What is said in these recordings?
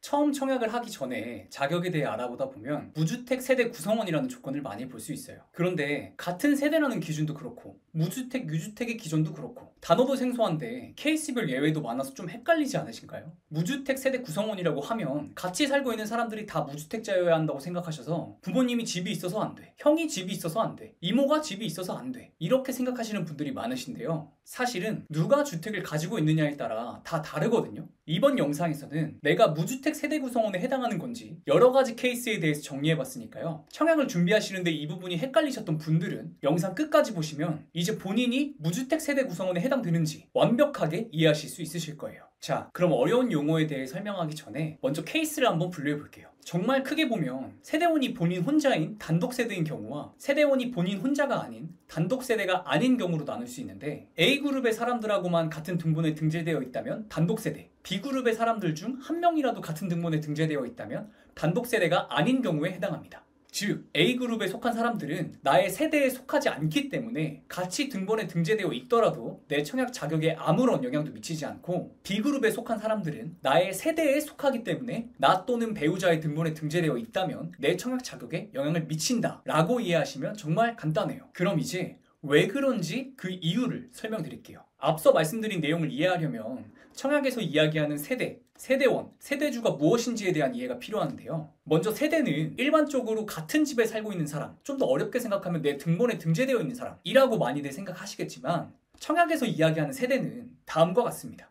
처음 청약을 하기 전에 자격에 대해 알아보다 보면 무주택 세대 구성원이라는 조건을 많이 볼 수 있어요. 그런데 같은 세대라는 기준도 그렇고 무주택, 유주택의 기준도 그렇고 단어도 생소한데 케이스별 예외도 많아서 좀 헷갈리지 않으신가요? 무주택 세대 구성원이라고 하면 같이 살고 있는 사람들이 다 무주택자여야 한다고 생각하셔서 부모님이 집이 있어서 안 돼, 형이 집이 있어서 안 돼, 이모가 집이 있어서 안 돼, 이렇게 생각하시는 분들이 많으신데요. 사실은 누가 주택을 가지고 있느냐에 따라 다 다르거든요. 이번 영상에서는 내가 무주택 세대 구성원에 해당하는 건지 여러 가지 케이스에 대해서 정리해봤으니까요. 청약을 준비하시는데 이 부분이 헷갈리셨던 분들은 영상 끝까지 보시면 이제 본인이 무주택 세대 구성원에 해당되는지 완벽하게 이해하실 수 있으실 거예요. 자, 그럼 어려운 용어에 대해 설명하기 전에 먼저 케이스를 한번 분류해 볼게요. 정말 크게 보면 세대원이 본인 혼자인 단독 세대인 경우와 세대원이 본인 혼자가 아닌 단독 세대가 아닌 경우로 나눌 수 있는데, A그룹의 사람들하고만 같은 등본에 등재되어 있다면 단독 세대, B그룹의 사람들 중 한 명이라도 같은 등본에 등재되어 있다면 단독 세대가 아닌 경우에 해당합니다. 즉, A그룹에 속한 사람들은 나의 세대에 속하지 않기 때문에 같이 등본에 등재되어 있더라도 내 청약 자격에 아무런 영향도 미치지 않고, B그룹에 속한 사람들은 나의 세대에 속하기 때문에 나 또는 배우자의 등본에 등재되어 있다면 내 청약 자격에 영향을 미친다 라고 이해하시면 정말 간단해요. 그럼 이제 왜 그런지 그 이유를 설명드릴게요. 앞서 말씀드린 내용을 이해하려면 청약에서 이야기하는 세대, 세대원, 세대주가 무엇인지에 대한 이해가 필요한데요. 먼저 세대는 일반적으로 같은 집에 살고 있는 사람, 좀 더 어렵게 생각하면 내 등본에 등재되어 있는 사람이라고 많이들 생각하시겠지만, 청약에서 이야기하는 세대는 다음과 같습니다.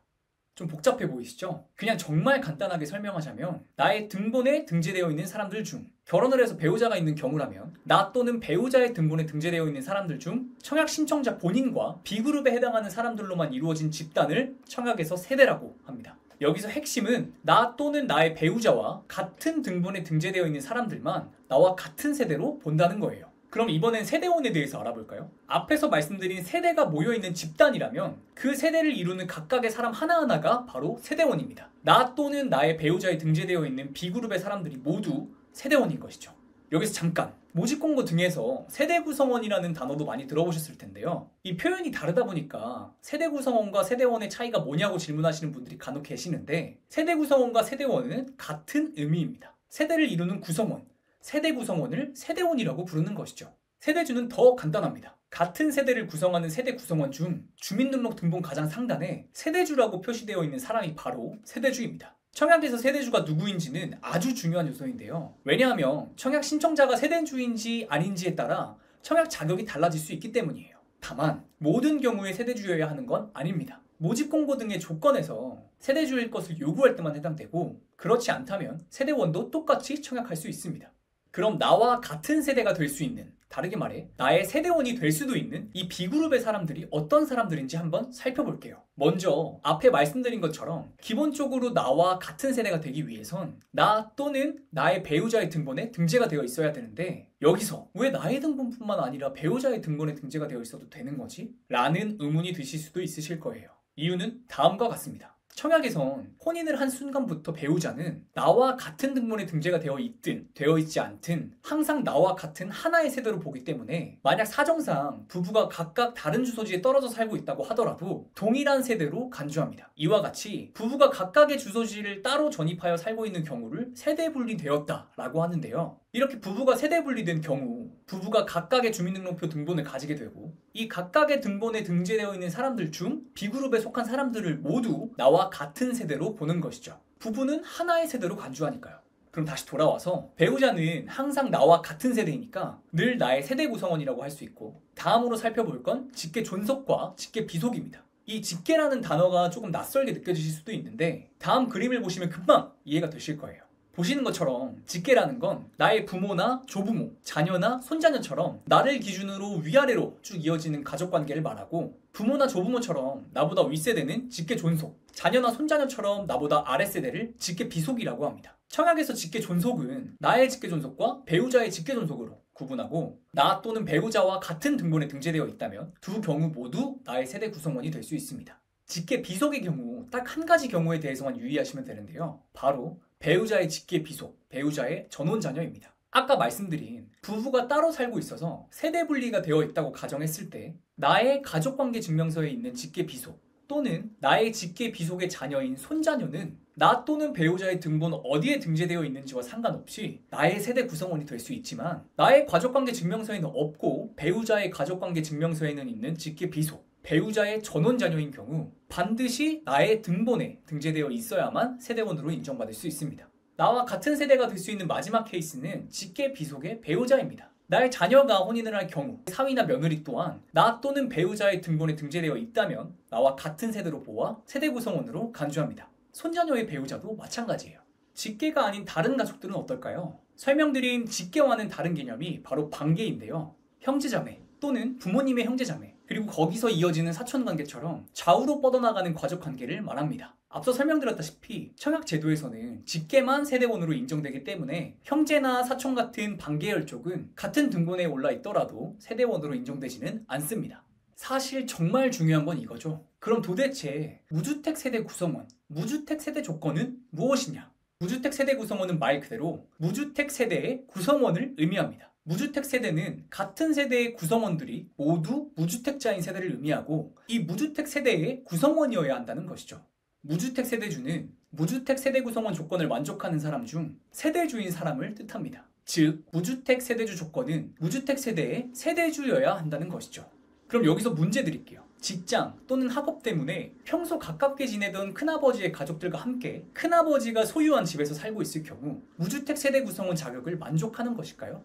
좀 복잡해 보이시죠? 그냥 정말 간단하게 설명하자면 나의 등본에 등재되어 있는 사람들 중, 결혼을 해서 배우자가 있는 경우라면 나 또는 배우자의 등본에 등재되어 있는 사람들 중 청약 신청자 본인과 B그룹에 해당하는 사람들로만 이루어진 집단을 청약에서 세대라고 합니다. 여기서 핵심은 나 또는 나의 배우자와 같은 등본에 등재되어 있는 사람들만 나와 같은 세대로 본다는 거예요. 그럼 이번엔 세대원에 대해서 알아볼까요? 앞에서 말씀드린 세대가 모여있는 집단이라면 그 세대를 이루는 각각의 사람 하나하나가 바로 세대원입니다. 나 또는 나의 배우자에 등재되어 있는 B그룹의 사람들이 모두 세대원인 것이죠. 여기서 잠깐, 모집공고 등에서 세대 구성원이라는 단어도 많이 들어보셨을 텐데요. 이 표현이 다르다 보니까 세대 구성원과 세대원의 차이가 뭐냐고 질문하시는 분들이 간혹 계시는데, 세대 구성원과 세대원은 같은 의미입니다. 세대를 이루는 구성원, 세대 구성원을 세대원이라고 부르는 것이죠. 세대주는 더 간단합니다. 같은 세대를 구성하는 세대 구성원 중 주민등록 등본 가장 상단에 세대주라고 표시되어 있는 사람이 바로 세대주입니다. 청약에서 세대주가 누구인지는 아주 중요한 요소인데요. 왜냐하면 청약 신청자가 세대주인지 아닌지에 따라 청약 자격이 달라질 수 있기 때문이에요. 다만 모든 경우에 세대주여야 하는 건 아닙니다. 모집공고 등의 조건에서 세대주일 것을 요구할 때만 해당되고, 그렇지 않다면 세대원도 똑같이 청약할 수 있습니다. 그럼 나와 같은 세대가 될 수 있는, 다르게 말해 나의 세대원이 될 수도 있는 이 B그룹의 사람들이 어떤 사람들인지 한번 살펴볼게요. 먼저 앞에 말씀드린 것처럼 기본적으로 나와 같은 세대가 되기 위해선 나 또는 나의 배우자의 등본에 등재가 되어 있어야 되는데, 여기서 왜 나의 등본뿐만 아니라 배우자의 등본에 등재가 되어 있어도 되는 거지? 라는 의문이 드실 수도 있으실 거예요. 이유는 다음과 같습니다. 청약에선 혼인을 한 순간부터 배우자는 나와 같은 등본에 등재가 되어 있든 되어 있지 않든 항상 나와 같은 하나의 세대로 보기 때문에, 만약 사정상 부부가 각각 다른 주소지에 떨어져 살고 있다고 하더라도 동일한 세대로 간주합니다. 이와 같이 부부가 각각의 주소지를 따로 전입하여 살고 있는 경우를 세대 분리되었다라고 하는데요. 이렇게 부부가 세대 분리된 경우 부부가 각각의 주민등록표 등본을 가지게 되고, 이 각각의 등본에 등재되어 있는 사람들 중 B그룹에 속한 사람들을 모두 나와 같은 세대로 보는 것이죠. 부부는 하나의 세대로 간주하니까요. 그럼 다시 돌아와서 배우자는 항상 나와 같은 세대이니까 늘 나의 세대 구성원이라고 할 수 있고, 다음으로 살펴볼 건 직계 존속과 직계 비속입니다. 이 직계라는 단어가 조금 낯설게 느껴지실 수도 있는데 다음 그림을 보시면 금방 이해가 되실 거예요. 보시는 것처럼 직계라는 건 나의 부모나 조부모, 자녀나 손자녀처럼 나를 기준으로 위아래로 쭉 이어지는 가족관계를 말하고, 부모나 조부모처럼 나보다 윗세대는 직계 존속, 자녀나 손자녀처럼 나보다 아랫세대를 직계 비속이라고 합니다. 청약에서 직계 존속은 나의 직계 존속과 배우자의 직계 존속으로 구분하고, 나 또는 배우자와 같은 등본에 등재되어 있다면 두 경우 모두 나의 세대 구성원이 될 수 있습니다. 직계 비속의 경우 딱 한 가지 경우에 대해서만 유의하시면 되는데요. 바로 배우자의 직계 비속, 배우자의 전혼자녀입니다. 아까 말씀드린 부부가 따로 살고 있어서 세대 분리가 되어 있다고 가정했을 때 나의 가족관계 증명서에 있는 직계 비속 또는 나의 직계 비속의 자녀인 손자녀는 나 또는 배우자의 등본 어디에 등재되어 있는지와 상관없이 나의 세대 구성원이 될 수 있지만 나의 가족관계 증명서에는 없고 배우자의 가족관계 증명서에는 있는 직계 비속, 배우자의 전원 자녀인 경우 반드시 나의 등본에 등재되어 있어야만 세대원으로 인정받을 수 있습니다. 나와 같은 세대가 될 수 있는 마지막 케이스는 직계 비속의 배우자입니다. 나의 자녀가 혼인을 할 경우 사위나 며느리 또한 나 또는 배우자의 등본에 등재되어 있다면 나와 같은 세대로 보아 세대 구성원으로 간주합니다. 손자녀의 배우자도 마찬가지예요. 직계가 아닌 다른 가족들은 어떨까요? 설명드린 직계와는 다른 개념이 바로 반계인데요. 형제자매 또는 부모님의 형제자매 그리고 거기서 이어지는 사촌관계처럼 좌우로 뻗어나가는 가족관계를 말합니다. 앞서 설명드렸다시피 청약제도에서는 직계만 세대원으로 인정되기 때문에 형제나 사촌 같은 반계열 쪽은 같은 등본에 올라 있더라도 세대원으로 인정되지는 않습니다. 사실 정말 중요한 건 이거죠. 그럼 도대체 무주택 세대 구성원, 무주택 세대 조건은 무엇이냐? 무주택 세대 구성원은 말 그대로 무주택 세대의 구성원을 의미합니다. 무주택 세대는 같은 세대의 구성원들이 모두 무주택자인 세대를 의미하고 이 무주택 세대의 구성원이어야 한다는 것이죠. 무주택 세대주는 무주택 세대 구성원 조건을 만족하는 사람 중 세대주인 사람을 뜻합니다. 즉, 무주택 세대주 조건은 무주택 세대의 세대주여야 한다는 것이죠. 그럼 여기서 문제 드릴게요. 직장 또는 학업 때문에 평소 가깝게 지내던 큰아버지의 가족들과 함께 큰아버지가 소유한 집에서 살고 있을 경우 무주택 세대 구성원 자격을 만족하는 것일까요?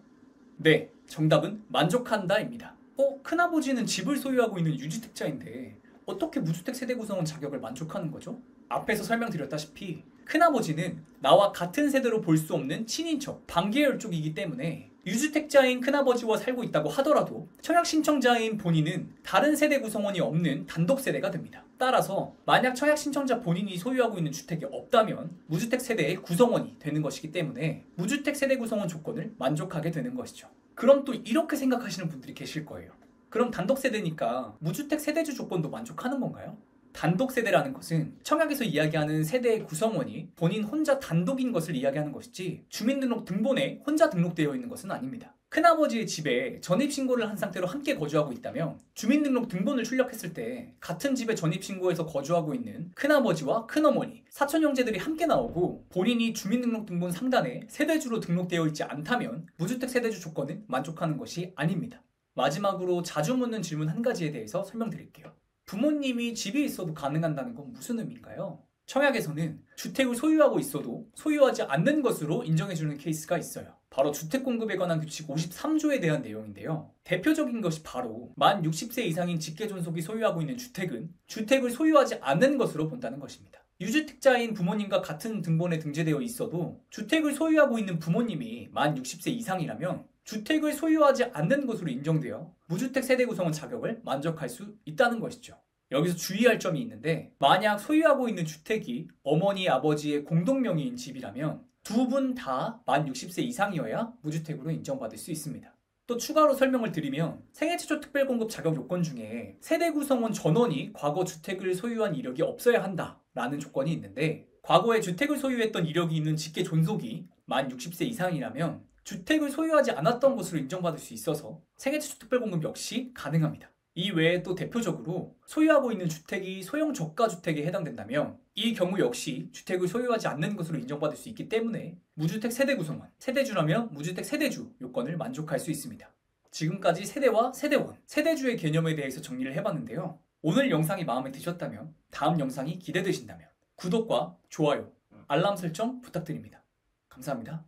네, 정답은 만족한다입니다. 큰아버지는 집을 소유하고 있는 유주택자인데 어떻게 무주택 세대 구성원 자격을 만족하는 거죠? 앞에서 설명드렸다시피 큰아버지는 나와 같은 세대로 볼 수 없는 친인척, 반계열 쪽이기 때문에 유주택자인 큰아버지와 살고 있다고 하더라도 청약 신청자인 본인은 다른 세대 구성원이 없는 단독 세대가 됩니다. 따라서 만약 청약 신청자 본인이 소유하고 있는 주택이 없다면 무주택 세대의 구성원이 되는 것이기 때문에 무주택 세대 구성원 조건을 만족하게 되는 것이죠. 그럼 또 이렇게 생각하시는 분들이 계실 거예요. 그럼 단독 세대니까 무주택 세대주 조건도 만족하는 건가요? 단독 세대라는 것은 청약에서 이야기하는 세대의 구성원이 본인 혼자 단독인 것을 이야기하는 것이지 주민등록 등본에 혼자 등록되어 있는 것은 아닙니다. 큰아버지의 집에 전입신고를 한 상태로 함께 거주하고 있다면 주민등록 등본을 출력했을 때 같은 집에 전입신고해서 거주하고 있는 큰아버지와 큰어머니, 사촌 형제들이 함께 나오고 본인이 주민등록 등본 상단에 세대주로 등록되어 있지 않다면 무주택 세대주 조건은 만족하는 것이 아닙니다. 마지막으로 자주 묻는 질문 한 가지에 대해서 설명드릴게요. 부모님이 집이 있어도 가능한다는 건 무슨 의미인가요? 청약에서는 주택을 소유하고 있어도 소유하지 않는 것으로 인정해주는 케이스가 있어요. 바로 주택공급에 관한 규칙 53조에 대한 내용인데요. 대표적인 것이 바로 만 60세 이상인 직계존속이 소유하고 있는 주택은 주택을 소유하지 않는 것으로 본다는 것입니다. 유주택자인 부모님과 같은 등본에 등재되어 있어도 주택을 소유하고 있는 부모님이 만 60세 이상이라면 주택을 소유하지 않는 것으로 인정되어 무주택 세대 구성원 자격을 만족할 수 있다는 것이죠. 여기서 주의할 점이 있는데 만약 소유하고 있는 주택이 어머니, 아버지의 공동명의인 집이라면 두 분 다 만 60세 이상이어야 무주택으로 인정받을 수 있습니다. 또 추가로 설명을 드리면 생애 최초 특별공급 자격 요건 중에 세대 구성원 전원이 과거 주택을 소유한 이력이 없어야 한다라는 조건이 있는데 과거에 주택을 소유했던 이력이 있는 직계 존속이 만 60세 이상이라면 주택을 소유하지 않았던 것으로 인정받을 수 있어서 생애 최초 특별공급 역시 가능합니다. 이 외에 또 대표적으로 소유하고 있는 주택이 소형 저가주택에 해당된다면 이 경우 역시 주택을 소유하지 않는 것으로 인정받을 수 있기 때문에 무주택 세대 구성원, 세대주라면 무주택 세대주 요건을 만족할 수 있습니다. 지금까지 세대와 세대원, 세대주의 개념에 대해서 정리를 해봤는데요. 오늘 영상이 마음에 드셨다면 다음 영상이 기대되신다면 구독과 좋아요, 알람 설정 부탁드립니다. 감사합니다.